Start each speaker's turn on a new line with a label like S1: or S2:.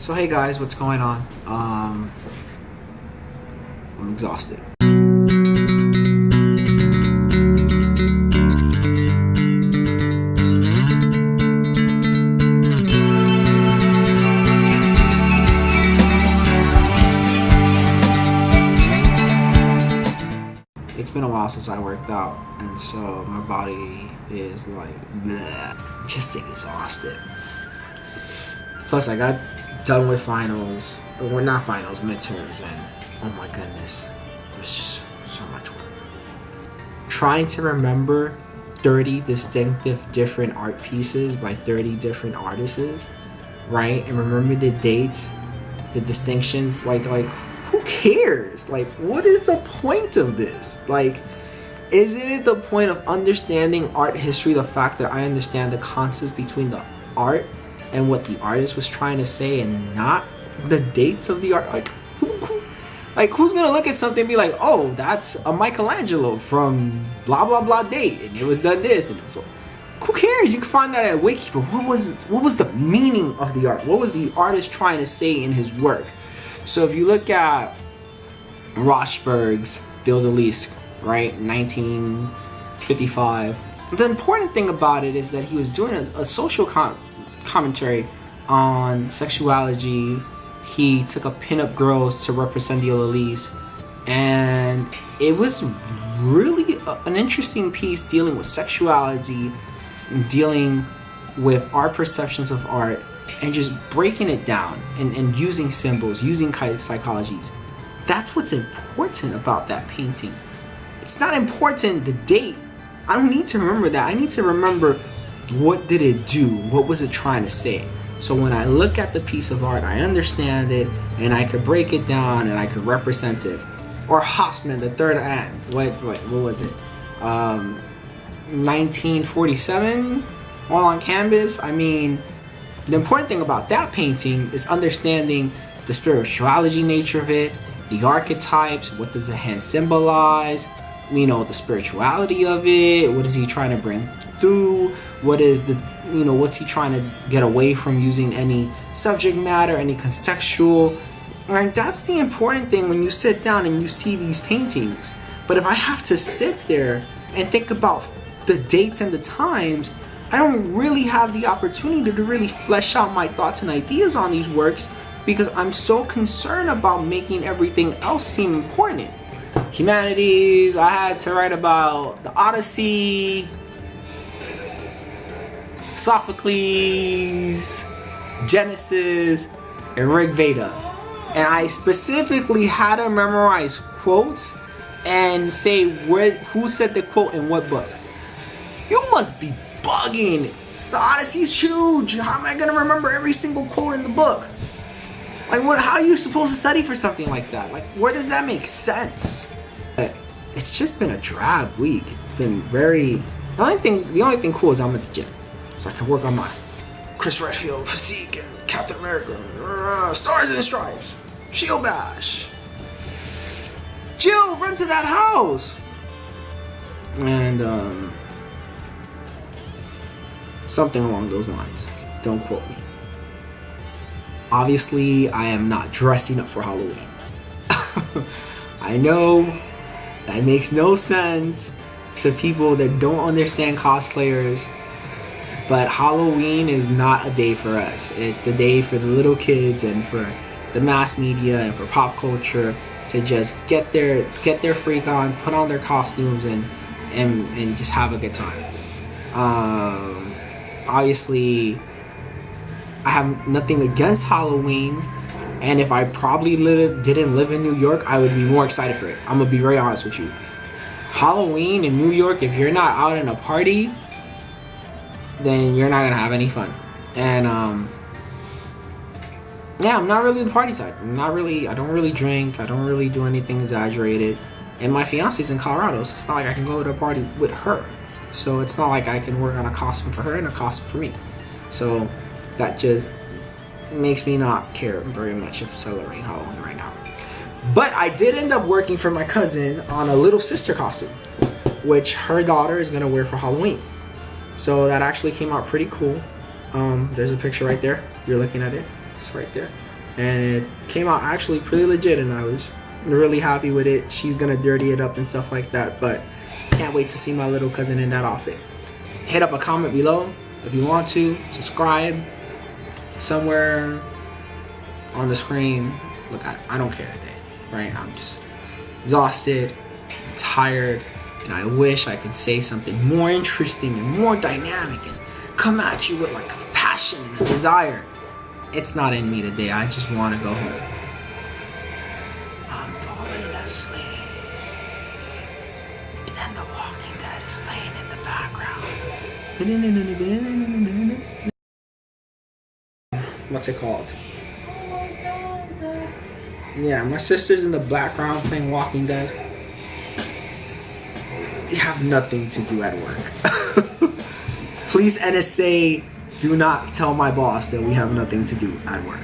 S1: So hey guys, what's going on? I'm exhausted. It's been a while since I worked out, and so my body is like bleh, just exhausted. Plus I got done with finals, or not finals, midterms, and oh my goodness, there's just so much work. Trying to remember 30 distinctive different art pieces by 30 different artists, right? And remember the dates, the distinctions, like who cares? Like, what is the point of this? Like, isn't it the point of understanding art history, the fact that I understand the concepts between the art and what the artist was trying to say, and not the dates of the art? Like, who's gonna look at something and be like, oh, that's a Michelangelo from blah blah blah date, and it was done this, and so who cares? You can find that at Wiki. But what was the meaning of the art? What was the artist trying to say in his work? So if you look at Rauschenberg's Odalisque, right, 1955, the important thing about it is that he was doing a social commentary on sexuality. He took up pinup girls to represent the Odalisque, and it was really an interesting piece dealing with sexuality, dealing with our perceptions of art, and just breaking it down and using symbols, using psychologies. That's what's important about that painting. It's not important the date. I don't need to remember that. I need to remember, what did it do? What was it trying to say? So when I look at the piece of art, I understand it, and I could break it down, and I could represent it. Or Haussmann, The Third Act. What was it? 1947, all on canvas. I mean, the important thing about that painting is understanding the spirituality nature of it, the archetypes, what does the hand symbolize, the spirituality of it, what is he trying to bring through, what is the, what's he trying to get away from, using any subject matter, any contextual. Like, that's the important thing when you sit down and you see these paintings. But if I have to sit there and think about the dates and the times, I don't really have the opportunity to really flesh out my thoughts and ideas on these works, because I'm so concerned about making everything else seem important. Humanities, I had to write about the Odyssey, Sophocles, Genesis, and Rig Veda. And I specifically had to memorize quotes and say who said the quote in what book. You must be bugging. The Odyssey's huge. How am I gonna remember every single quote in the book? Like, how are you supposed to study for something like that? Like, where does that make sense? But it's just been a drab week. It's been very. The only thing cool is I'm at the gym, so I can work on my Chris Redfield physique and Captain America, Stars and Stripes, Shield Bash. Jill, run to that house, and something along those lines. Don't quote me. Obviously, I am not dressing up for Halloween. I know that makes no sense to people that don't understand cosplayers, but Halloween is not a day for us. It's a day for the little kids and for the mass media and for pop culture to just get their freak on, put on their costumes, and just have a good time. Obviously, I have nothing against Halloween, and if I probably didn't live in New York, I would be more excited for it. I'm gonna be very honest with you. Halloween in New York, if you're not out in a party, then you're not gonna have any fun. And yeah, I'm not really the party type. I don't really drink. I don't really do anything exaggerated. And my fiance's in Colorado, so it's not like I can go to a party with her. So it's not like I can work on a costume for her and a costume for me. So that just makes me not care very much of celebrating Halloween right now. But I did end up working for my cousin on a little sister costume, which her daughter is gonna wear for Halloween. So that actually came out pretty cool. There's a picture right there. You're looking at it. It's right there. and it came out actually pretty legit, and I was really happy with it. She's gonna dirty it up and stuff like that, but can't wait to see my little cousin in that outfit. Hit up a comment below if you want to. Subscribe somewhere on the screen. Look, I don't care today, right? I'm just exhausted, tired, and I wish I could say something more interesting and more dynamic and come at you with like a passion and a desire. It's not in me today. I just want to go home. I'm falling asleep, and The Walking Dead is playing in the background. What's it called? Yeah, my sister's in the background playing Walking Dead. We have nothing to do at work. Please, NSA, do not tell my boss that we have nothing to do at work.